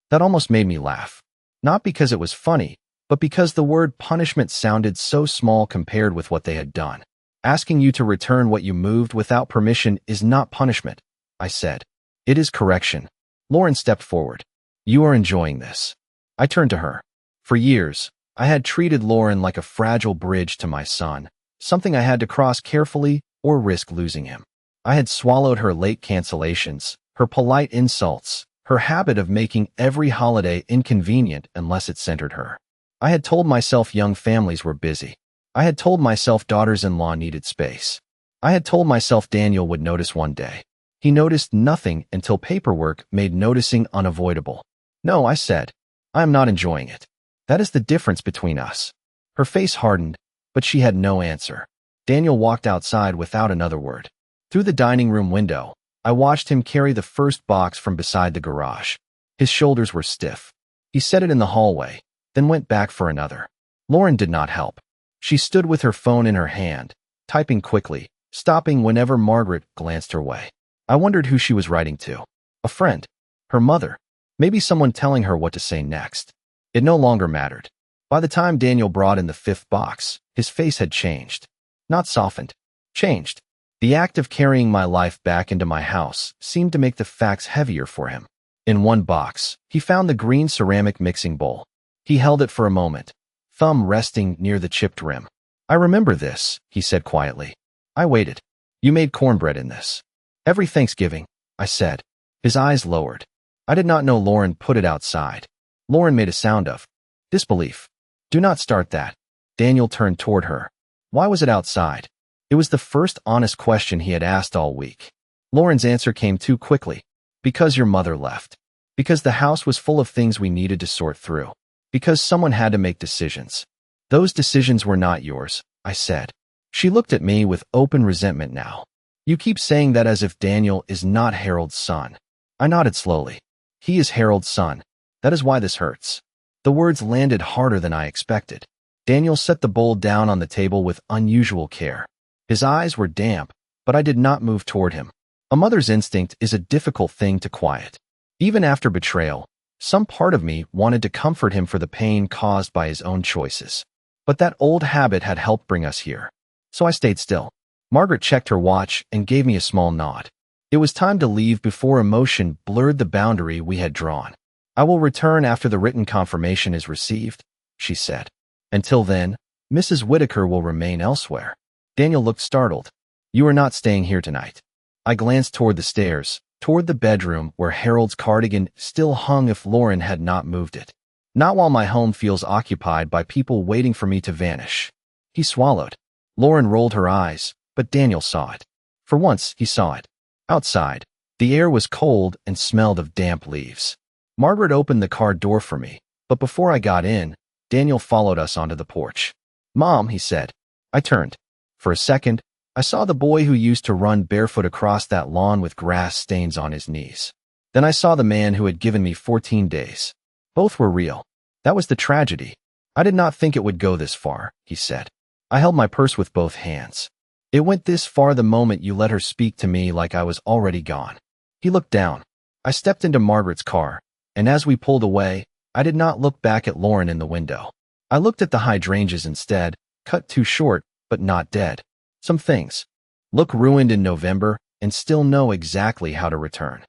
That almost made me laugh. Not because it was funny, but because the word punishment sounded so small compared with what they had done. Asking you to return what you moved without permission is not punishment, I said. It is correction. Lauren stepped forward. You are enjoying this. I turned to her. For years, I had treated Lauren like a fragile bridge to my son, something I had to cross carefully or risk losing him. I had swallowed her late cancellations, her polite insults, her habit of making every holiday inconvenient unless it centered her. I had told myself young families were busy. I had told myself daughters-in-law needed space. I had told myself Daniel would notice one day. He noticed nothing until paperwork made noticing unavoidable. No, I said. I am not enjoying it. That is the difference between us. Her face hardened, but she had no answer. Daniel walked outside without another word. Through the dining room window, I watched him carry the first box from beside the garage. His shoulders were stiff. He set it in the hallway, then went back for another. Lauren did not help. She stood with her phone in her hand, typing quickly, stopping whenever Margaret glanced her way. I wondered who she was writing to. A friend. Her mother. Maybe someone telling her what to say next. It no longer mattered. By the time Daniel brought in the 5th box, his face had changed. Not softened. Changed. The act of carrying my life back into my house seemed to make the facts heavier for him. In one box, he found the green ceramic mixing bowl. He held it for a moment, thumb resting near the chipped rim. I remember this, he said quietly. I waited. You made cornbread in this. Every Thanksgiving, I said. His eyes lowered. I did not know Lauren put it outside. Lauren made a sound of disbelief. Do not start that. Daniel turned toward her. Why was it outside? It was the first honest question he had asked all week. Lauren's answer came too quickly. Because your mother left. Because the house was full of things we needed to sort through. Because someone had to make decisions. Those decisions were not yours, I said. She looked at me with open resentment now. You keep saying that as if Daniel is not Harold's son. I nodded slowly. He is Harold's son. That is why this hurts. The words landed harder than I expected. Daniel set the bowl down on the table with unusual care. His eyes were damp, but I did not move toward him. A mother's instinct is a difficult thing to quiet. Even after betrayal, some part of me wanted to comfort him for the pain caused by his own choices. But that old habit had helped bring us here. So I stayed still. Margaret checked her watch and gave me a small nod. It was time to leave before emotion blurred the boundary we had drawn. I will return after the written confirmation is received, she said. Until then, Mrs. Whitaker will remain elsewhere. Daniel looked startled. You are not staying here tonight. I glanced toward the stairs, toward the bedroom where Harold's cardigan still hung if Lauren had not moved it. Not while my home feels occupied by people waiting for me to vanish. He swallowed. Lauren rolled her eyes, but Daniel saw it. For once, he saw it. Outside, the air was cold and smelled of damp leaves. Margaret opened the car door for me, but before I got in, Daniel followed us onto the porch. Mom, he said. I turned. For a second, I saw the boy who used to run barefoot across that lawn with grass stains on his knees. Then I saw the man who had given me 14 days. Both were real. That was the tragedy. I did not think it would go this far, he said. I held my purse with both hands. It went this far the moment you let her speak to me like I was already gone. He looked down. I stepped into Margaret's car, and as we pulled away, I did not look back at Lauren in the window. I looked at the hydrangeas instead, cut too short, but not dead. Some things look ruined in November and still know exactly how to return.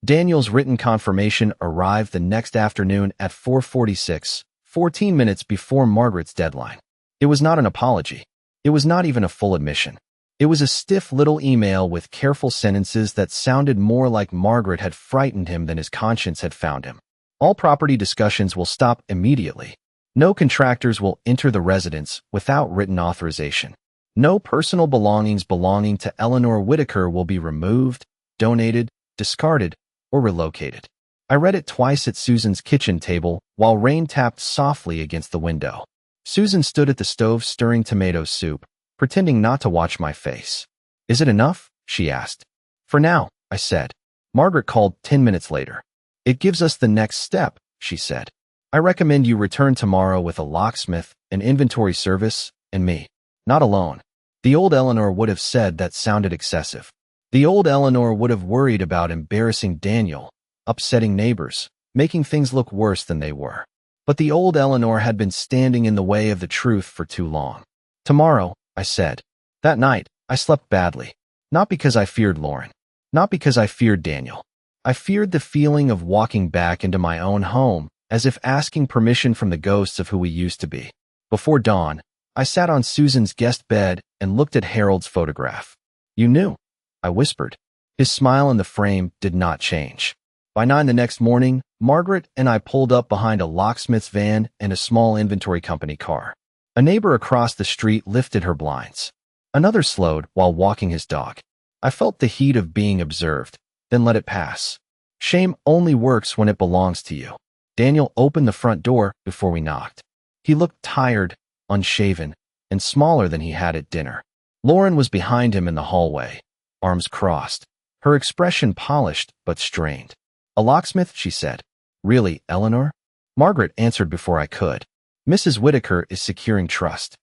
Daniel's written confirmation arrived the next afternoon at 4:46, 14 minutes before Margaret's deadline. It was not an apology. It was not even a full admission. It was a stiff little email with careful sentences that sounded more like Margaret had frightened him than his conscience had found him. All property discussions will stop immediately. No contractors will enter the residence without written authorization. No personal belongings belonging to Eleanor Whitaker will be removed, donated, discarded, or relocated. I read it twice at Susan's kitchen table while rain tapped softly against the window. Susan stood at the stove stirring tomato soup, pretending not to watch my face. Is it enough? She asked. For now, I said. Margaret called 10 minutes later. It gives us the next step, she said. I recommend you return tomorrow with a locksmith, an inventory service, and me. Not alone. The old Eleanor would have said that sounded excessive. The old Eleanor would have worried about embarrassing Daniel, upsetting neighbors, making things look worse than they were. But the old Eleanor had been standing in the way of the truth for too long. Tomorrow, I said. That night, I slept badly. Not because I feared Lauren. Not because I feared Daniel. I feared the feeling of walking back into my own home, as if asking permission from the ghosts of who we used to be. Before dawn, I sat on Susan's guest bed and looked at Harold's photograph. You knew, I whispered. His smile in the frame did not change. By 9 the next morning, Margaret and I pulled up behind a locksmith's van and a small inventory company car. A neighbor across the street lifted her blinds. Another slowed while walking his dog. I felt the heat of being observed, then let it pass. Shame only works when it belongs to you. Daniel opened the front door before we knocked. He looked tired, unshaven, and smaller than he had at dinner. Lauren was behind him in the hallway, arms crossed, her expression polished but strained. A locksmith, she said. Really, Eleanor? Margaret answered before I could. Mrs. Whitaker is securing trust.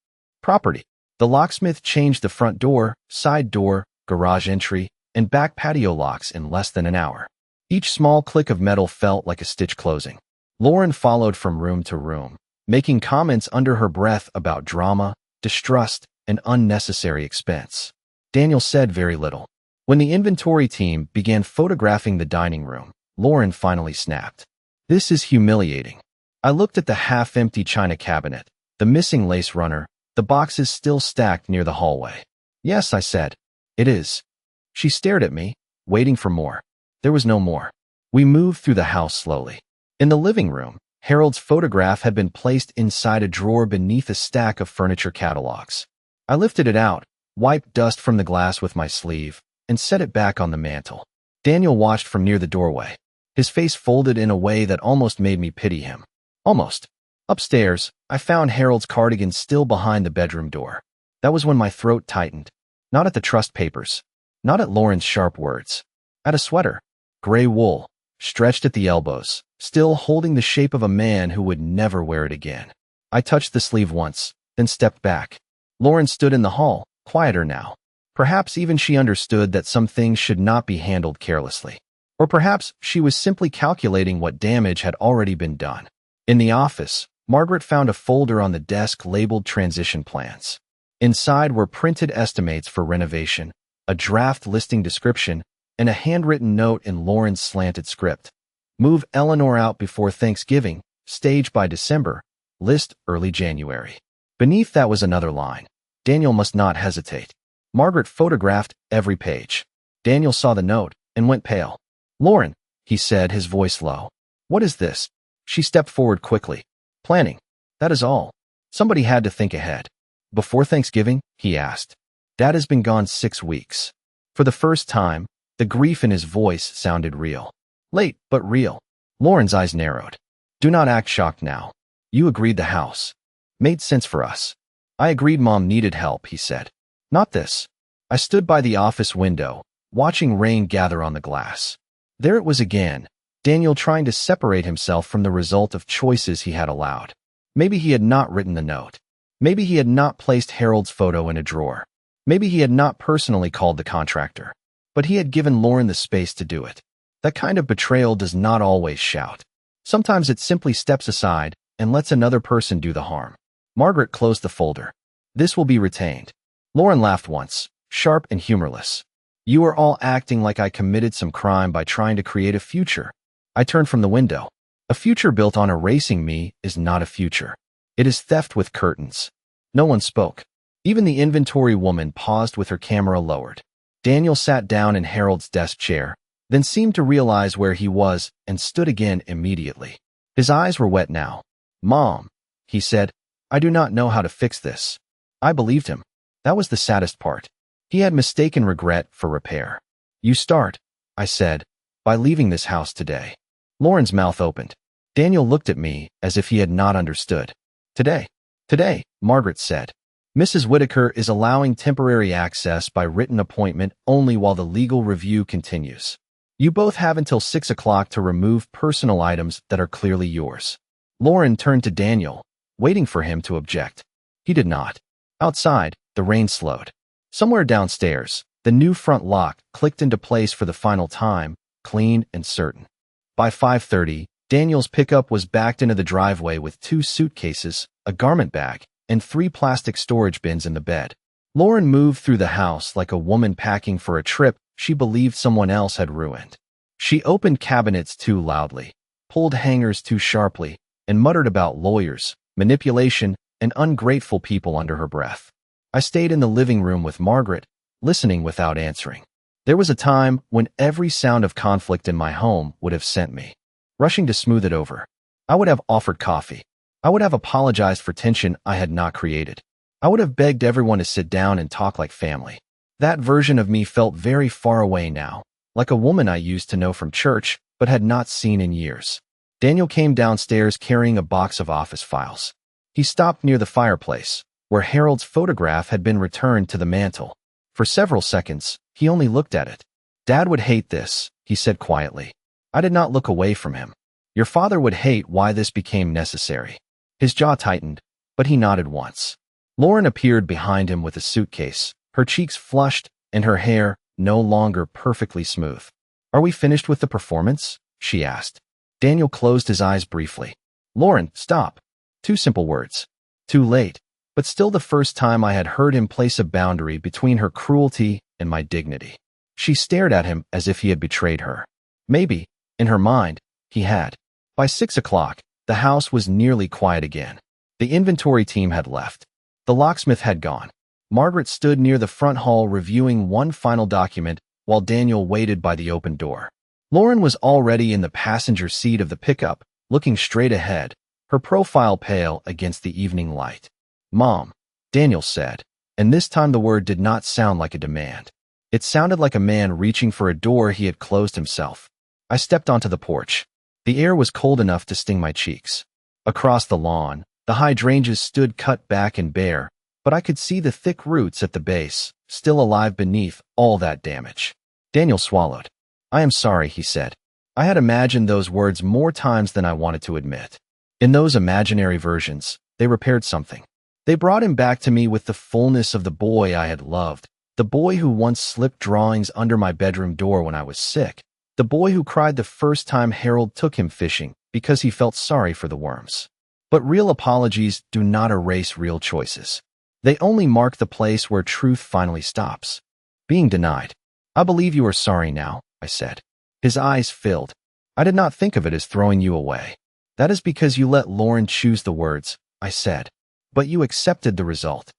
Property. The locksmith changed the front door, side door, garage entry, and back patio locks in less than an hour. Each small click of metal felt like a stitch closing. Lauren followed from room to room, making comments under her breath about drama, distrust, and unnecessary expense. Daniel said very little. When the inventory team began photographing the dining room, Lauren finally snapped. This is humiliating. I looked at the half-empty china cabinet, the missing lace runner, the boxes still stacked near the hallway. Yes, I said. It is. She stared at me, waiting for more. There was no more. We moved through the house slowly. In the living room, Harold's photograph had been placed inside a drawer beneath a stack of furniture catalogs. I lifted it out, wiped dust from the glass with my sleeve, and set it back on the mantel. Daniel watched from near the doorway, his face folded in a way that almost made me pity him. Almost. Upstairs, I found Harold's cardigan still behind the bedroom door. That was when my throat tightened. Not at the trust papers. Not at Lauren's sharp words. At a sweater. Gray wool. Stretched at the elbows, still holding the shape of a man who would never wear it again. I touched the sleeve once, then stepped back. Lauren stood in the hall, quieter now. Perhaps even she understood that some things should not be handled carelessly. Or perhaps she was simply calculating what damage had already been done. In the office, Margaret found a folder on the desk labeled transition plans. Inside were printed estimates for renovation, a draft listing description, and a handwritten note in Lauren's slanted script. Move Eleanor out before Thanksgiving, stage by December, list early January. Beneath that was another line. Daniel must not hesitate. Margaret photographed every page. Daniel saw the note and went pale. Lauren, he said, his voice low. What is this? She stepped forward quickly. Planning. That is all. Somebody had to think ahead. Before Thanksgiving? He asked. Dad has been gone 6 weeks. For the first time, the grief in his voice sounded real. Late, but real. Lauren's eyes narrowed. Do not act shocked now. You agreed the house. Made sense for us. I agreed Mom needed help, he said. Not this. I stood by the office window, watching rain gather on the glass. There it was again, Daniel trying to separate himself from the result of choices he had allowed. Maybe he had not written the note. Maybe he had not placed Harold's photo in a drawer. Maybe he had not personally called the contractor. But he had given Lauren the space to do it. That kind of betrayal does not always shout. Sometimes it simply steps aside and lets another person do the harm. Margaret closed the folder. This will be retained. Lauren laughed once, sharp and humorless. You are all acting like I committed some crime by trying to create a future. I turned from the window. A future built on erasing me is not a future. It is theft with curtains. No one spoke. Even the inventory woman paused with her camera lowered. Daniel sat down in Harold's desk chair, then seemed to realize where he was and stood again immediately. His eyes were wet now. Mom, he said, I do not know how to fix this. I believed him. That was the saddest part. He had mistaken regret for repair. You start, I said, by leaving this house today. Lauren's mouth opened. Daniel looked at me as if he had not understood. Today, Margaret said. Mrs. Whitaker is allowing temporary access by written appointment only while the legal review continues. You both have until 6 o'clock to remove personal items that are clearly yours. Lauren turned to Daniel, waiting for him to object. He did not. Outside, the rain slowed. Somewhere downstairs, the new front lock clicked into place for the final time, clean and certain. By 5:30, Daniel's pickup was backed into the driveway with 2 suitcases, a garment bag, and 3 plastic storage bins in the bed. Lauren moved through the house like a woman packing for a trip she believed someone else had ruined. She opened cabinets too loudly, pulled hangers too sharply, and muttered about lawyers, manipulation, and ungrateful people under her breath. I stayed in the living room with Margaret, listening without answering. There was a time when every sound of conflict in my home would have sent me rushing to smooth it over. I would have offered coffee. I would have apologized for tension I had not created. I would have begged everyone to sit down and talk like family. That version of me felt very far away now, like a woman I used to know from church but had not seen in years. Daniel came downstairs carrying a box of office files. He stopped near the fireplace, where Harold's photograph had been returned to the mantel. For several seconds, he only looked at it. Dad would hate this, he said quietly. I did not look away from him. Your father would hate why this became necessary. His jaw tightened, but he nodded once. Lauren appeared behind him with a suitcase, her cheeks flushed and her hair no longer perfectly smooth. Are we finished with the performance? She asked. Daniel closed his eyes briefly. Lauren, stop. 2 simple words. Too late, but still the first time I had heard him place a boundary between her cruelty and my dignity. She stared at him as if he had betrayed her. Maybe, in her mind, he had. By 6 o'clock, the house was nearly quiet again. The inventory team had left. The locksmith had gone. Margaret stood near the front hall reviewing one final document while Daniel waited by the open door. Lauren was already in the passenger seat of the pickup, looking straight ahead, her profile pale against the evening light. Mom, Daniel said, and this time the word did not sound like a demand. It sounded like a man reaching for a door he had closed himself. I stepped onto the porch. The air was cold enough to sting my cheeks. Across the lawn, the hydrangeas stood cut back and bare, but I could see the thick roots at the base, still alive beneath all that damage. Daniel swallowed. I am sorry, he said. I had imagined those words more times than I wanted to admit. In those imaginary versions, they repaired something. They brought him back to me with the fullness of the boy I had loved, the boy who once slipped drawings under my bedroom door when I was sick, the boy who cried the first time Harold took him fishing because he felt sorry for the worms. But real apologies do not erase real choices. They only mark the place where truth finally stops. Being denied. I believe you are sorry now, I said. His eyes filled. I did not think of it as throwing you away. That is because you let Lauren choose the words, I said. But you accepted the result.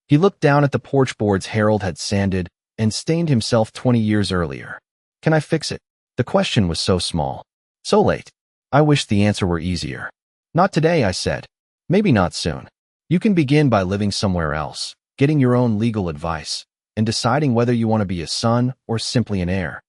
He looked down at the porch boards Harold had sanded and stained himself 20 years earlier. Can I fix it? The question was so small. So late. I wished the answer were easier. Not today, I said. Maybe not soon. You can begin by living somewhere else, getting your own legal advice, and deciding whether you want to be a son or simply an heir.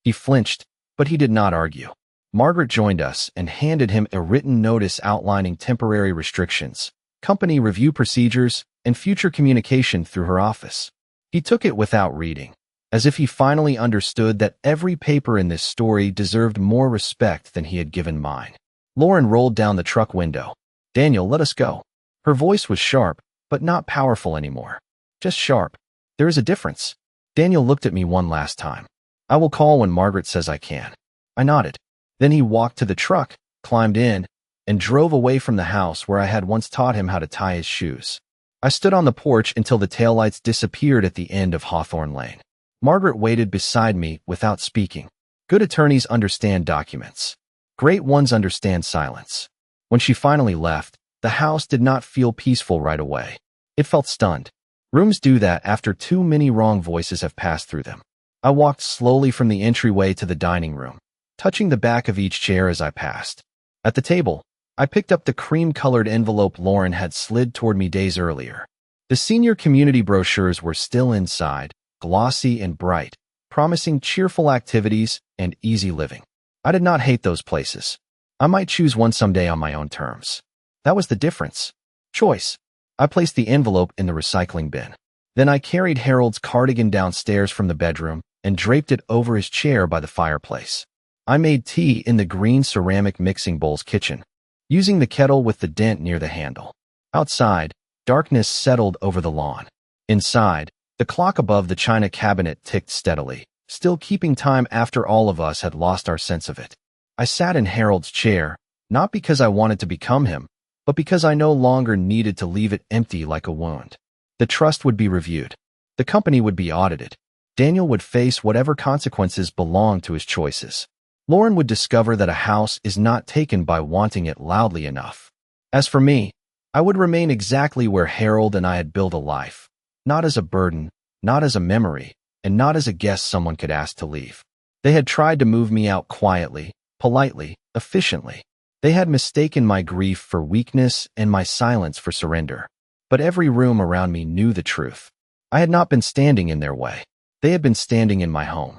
He flinched, but he did not argue. Margaret joined us and handed him a written notice outlining temporary restrictions, company review procedures, and future communication through her office. He took it without reading, as if he finally understood that every paper in this story deserved more respect than he had given mine. Lauren rolled down the truck window. Daniel, let us go. Her voice was sharp, but not powerful anymore. Just sharp. There is a difference. Daniel looked at me one last time. I will call when Margaret says I can. I nodded. Then he walked to the truck, climbed in, and drove away from the house where I had once taught him how to tie his shoes. I stood on the porch until the taillights disappeared at the end of Hawthorne Lane. Margaret waited beside me without speaking. Good attorneys understand documents. Great ones understand silence. When she finally left, the house did not feel peaceful right away. It felt stunned. Rooms do that after too many wrong voices have passed through them. I walked slowly from the entryway to the dining room, touching the back of each chair as I passed. At the table, I picked up the cream-colored envelope Lauren had slid toward me days earlier. The senior community brochures were still inside, glossy and bright, promising cheerful activities and easy living. I did not hate those places. I might choose one someday on my own terms. That was the difference. Choice. I placed the envelope in the recycling bin. Then I carried Harold's cardigan downstairs from the bedroom and draped it over his chair by the fireplace. I made tea in the green ceramic mixing bowl's kitchen, using the kettle with the dent near the handle. Outside, darkness settled over the lawn. Inside, the clock above the china cabinet ticked steadily, still keeping time after all of us had lost our sense of it. I sat in Harold's chair, not because I wanted to become him, but because I no longer needed to leave it empty like a wound. The trust would be reviewed. The company would be audited. Daniel would face whatever consequences belonged to his choices. Lauren would discover that a house is not taken by wanting it loudly enough. As for me, I would remain exactly where Harold and I had built a life, not as a burden, not as a memory, and not as a guest someone could ask to leave. They had tried to move me out quietly, politely, efficiently. They had mistaken my grief for weakness and my silence for surrender. But every room around me knew the truth. I had not been standing in their way. They had been standing in my home.